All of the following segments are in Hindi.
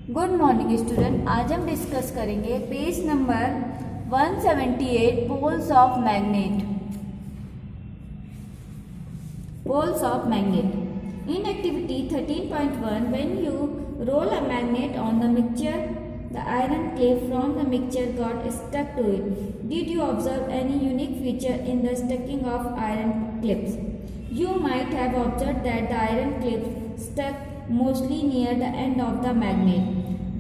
Good morning student. आज हम डिस्कस करेंगे page number 178 poles of magnet. Poles of magnet in activity 13.1 when you roll a magnet on the mixture the iron clip from the mixture got stuck to it. Did you observe any unique feature in the sticking of iron clips? You might have observed that the iron clips stuck mostly near the end of the magnet.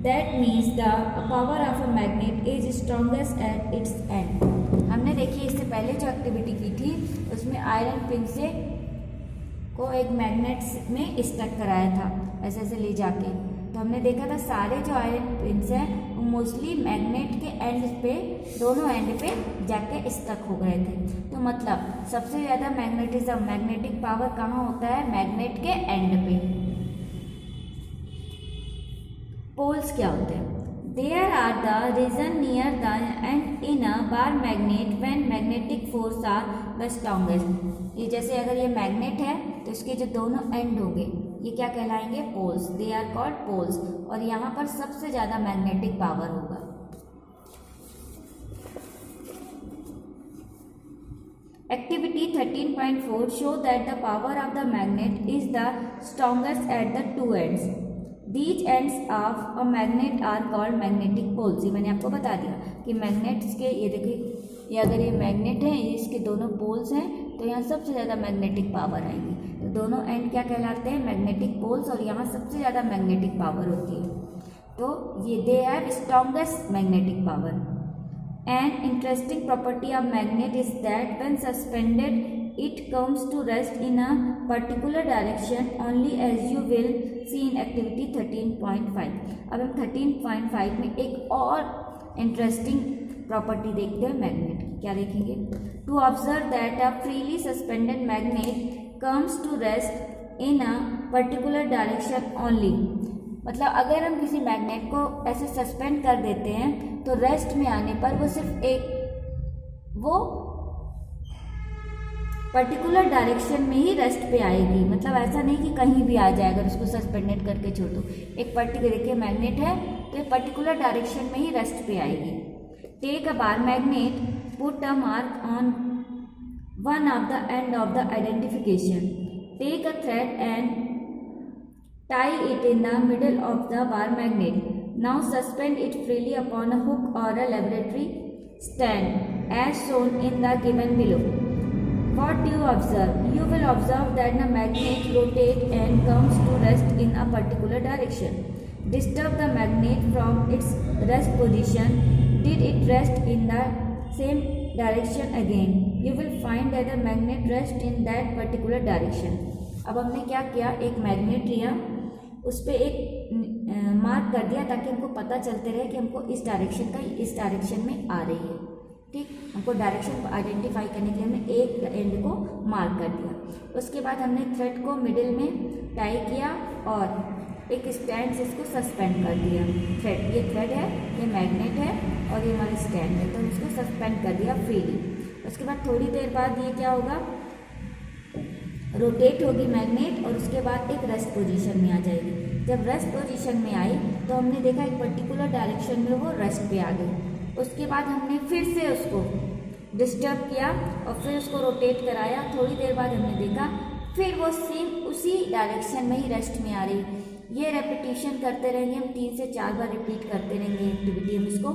That means the power of a magnet is strongest at its end. हमने देखिए इससे पहले जो एक्टिविटी की थी उसमें आयरन पिन से को एक मैग्नेट में स्टक कराया था ऐसे ऐसे ले जाके। तो हमने देखा था सारे जो आयरन पिन्स हैं वो मोस्टली मैग्नेट के एंड पे, दोनों एंड पे जाके स्टक हो गए थे। तो मतलब सबसे ज़्यादा मैग्नेटिज्म, मैग्नेटिक पावर कहाँ होता है? मैग्नेट के एंड पे। पोल्स क्या होते हैं? There are the region near the end in a bar magnet when magnetic force are the strongest. ये जैसे अगर ये मैग्नेट है तो इसके जो दोनों एंड होंगे ये क्या कहलाएंगे? Poles. They are called poles. और यहाँ पर सबसे ज़्यादा मैग्नेटिक पावर होगा। Activity 13.4 show that the power of the magnet is the strongest at the two ends. These ends of a magnet are called magnetic poles. ये मैंने आपको बता दिया कि मैग्नेट्स के, ये देखिए ये अगर ये मैग्नेट है, ये इसके दोनों पोल्स हैं तो यहाँ सबसे ज़्यादा मैग्नेटिक पावर आएगी। तो दोनों एंड क्या कहलाते हैं? Magnetic poles. और यहाँ सबसे ज़्यादा मैग्नेटिक पावर होती है। तो ये they have strongest magnetic power. An interesting property of magnet is that when suspended, it comes to rest in a particular direction only, as you will see in activity 13.5. अब हम 13.5 में एक और इंटरेस्टिंग प्रॉपर्टी देखते हैं मैग्नेट की। क्या देखेंगे? To observe that a freely suspended magnet comes to rest in a particular direction only. मतलब अगर हम किसी मैग्नेट को ऐसे सस्पेंड कर देते हैं तो रेस्ट में आने पर वो सिर्फ एक वो पर्टिकुलर डायरेक्शन में ही रेस्ट पे आएगी। मतलब ऐसा नहीं कि कहीं भी आ जाए अगर उसको सस्पेंडेड करके छोड़ दो। एक पर्टिकुलर, देखिए मैग्नेट है तो एक पर्टिकुलर डायरेक्शन में ही रेस्ट पे आएगी। Take a bar magnet, put a mark on one of the end of the identification, take a thread and tie it in the middle of the bar magnet. Now suspend it freely upon a hook or a laboratory stand as shown in the given below. What do you observe? You will observe that the magnet rotates and comes to rest in a particular direction. Disturb the magnet from its rest position. Did it rest in the same direction again? You will find that the magnet rests in that particular direction. अब हमने क्या किया? एक मैग्नेट लिया, उस पर एक मार्क कर दिया ताकि हमको पता चलते रहे कि हमको इस डायरेक्शन का इस डायरेक्शन में आ रही है। ठीक, हमको डायरेक्शन आइडेंटिफाई करने के लिए हमने एक एंड को मार्क कर दिया। उसके बाद हमने थ्रेड को मिडिल में टाई किया और एक स्टैंड से इसको सस्पेंड कर दिया। थ्रेड, ये थ्रेड है, ये मैग्नेट है और ये हमारा स्टैंड है, तो इसको सस्पेंड कर दिया फ्रीली। उसके बाद थोड़ी देर बाद ये क्या होगा? रोटेट होगी मैग्नेट और उसके बाद एक रेस्ट पोजीशन में आ जाएगी। जब रेस्ट पोजीशन में आई तो हमने देखा एक पर्टिकुलर डायरेक्शन में वो रेस्ट पे आ गई। उसके बाद हमने फिर से उसको डिस्टर्ब किया और फिर उसको रोटेट कराया। थोड़ी देर बाद हमने देखा फिर वो सेम उसी डायरेक्शन में ही रेस्ट में आ रही। ये रेपिटेशन करते रहेंगे हम, 3 से 4 बार रिपीट करते रहेंगे एक्टिविटी। हम इसको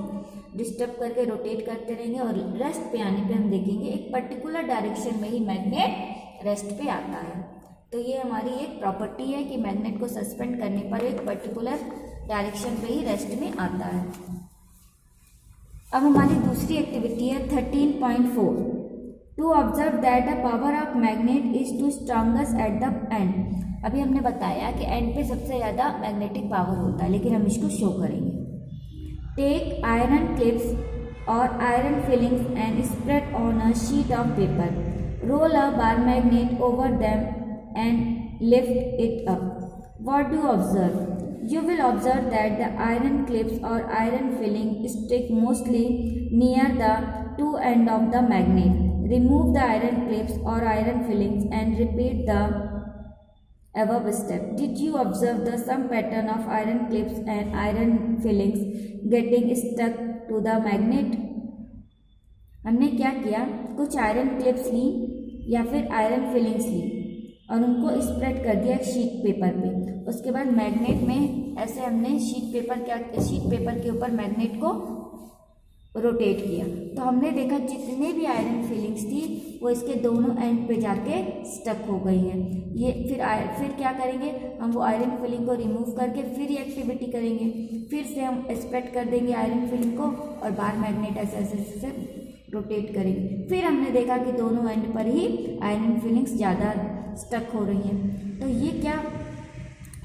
डिस्टर्ब करके रोटेट करते रहेंगे और रेस्ट पे आने पे हम देखेंगे एक पर्टिकुलर डायरेक्शन में ही मैग्नेट रेस्ट पे आता है। तो ये हमारी एक प्रॉपर्टी है कि मैग्नेट को सस्पेंड करने पर एक पर्टिकुलर डायरेक्शन पे ही रेस्ट में आता है। अब हमारी दूसरी एक्टिविटी है 13.4 to observe that the power of magnet is to strongest at the end. अभी हमने बताया कि एंड पे सबसे ज़्यादा मैग्नेटिक पावर होता है, लेकिन हम इसको शो करेंगे। टेक आयरन क्लिप्स और iron filings and spread on a sheet of paper. Roll a bar magnet over them and lift it up. What do you observe? You will observe that the iron clips or iron filling stick mostly near the two ends of the magnet. Remove the iron clips or iron fillings and repeat the above step. Did you observe the some pattern of iron clips and iron fillings getting stuck to the magnet? हमने क्या किया, कुछ आयरन क्लिप्स ली या फिर आयरन फिलिंग्स ली और उनको स्प्रेड कर दिया एक शीट पेपर पे। उसके बाद मैग्नेट में ऐसे हमने शीट पेपर के ऊपर मैग्नेट को रोटेट किया, तो हमने देखा जितने भी आयरन फिलिंग्स थी वो इसके दोनों एंड पे जाके स्टक हो गई हैं। ये फिर क्या करेंगे, हम वो आयरन फिलिंग को रिमूव करके फिर ये एक्टिविटी करेंगे, फिर से हम स्प्रेड कर देंगे आयरन फिलिंग को और बाहर मैग्नेट ऐसे रोटेट करेंगे। फिर हमने देखा कि दोनों एंड पर ही आयरन फिलिंग्स ज़्यादा स्टक हो रही हैं। तो ये क्या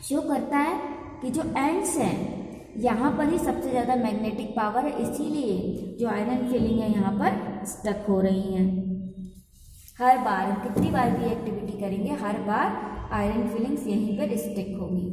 शो करता है कि जो एंड्स हैं यहाँ पर ही सबसे ज़्यादा मैग्नेटिक पावर है, इसीलिए जो आयरन फिलिंग है यहाँ पर स्टक हो रही हैं। हर बार कितनी बार भी एक्टिविटी करेंगे, हर बार आयरन फिलिंग्स यहीं पर स्टिक होगी।